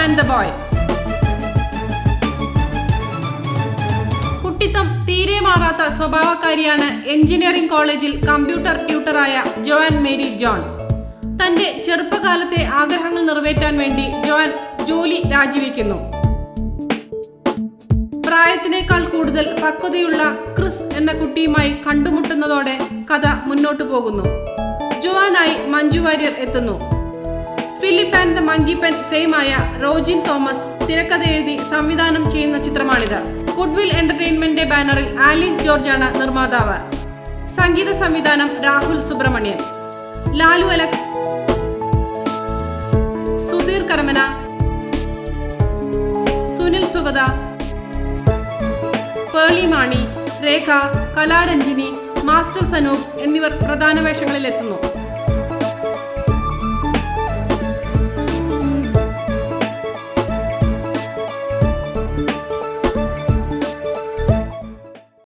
And the boys. കുട്ടിത്തം തീരെ മാറാത്ത സ്വഭാവക്കാരിയാണ് engineering കോളേജിൽ കമ്പ്യൂട്ടർ ട്യൂട്ടറായ ജോആൻ മേരി ജോൺ. തന്റെ ചെറുപ്പകാലത്തെ ആഗ്രഹങ്ങൾ നിറവേറ്റാൻ വേണ്ടി ജോആൻ ജോലി രാജിവെക്കുന്നു. പ്രായത്തിനേക്കാൾ കൂടുതൽ പക്വതയുള്ള ക്രിസ് എന്ന കുട്ടിയുമായി കണ്ടുമുട്ടുന്നതോടെ കഥ മുന്നോട്ടു പോകുന്നു. ജോആനായി മഞ്ജു വാര്യർ എത്തുന്നു. Philip and the Monkey Pen ഫെയിമായ റോജിൻ തോമസ് തിരക്കഥ എഴുതി സംവിധാനം ചെയ്യുന്ന ചിത്രമാണിത്. ഗുഡ്വിൽ എന്റർടൈൻമെന്റിന്റെ ബാനറിൽ ആലീസ് ജോർജാണ് നിർമ്മാതാവ്. സംഗീത സംവിധാനം രാഹുൽ സുബ്രഹ്മണ്യൻ. ലാലു അലക്സ്, സുധീർ കരമന, സുനിൽ സുഗത, പേളി മാണി, രേഖ, കലാരഞ്ജിനി, മാസ്റ്റർ സനൂപ് എന്നിവർ പ്രധാന വേഷങ്ങളിൽ എത്തുന്നു.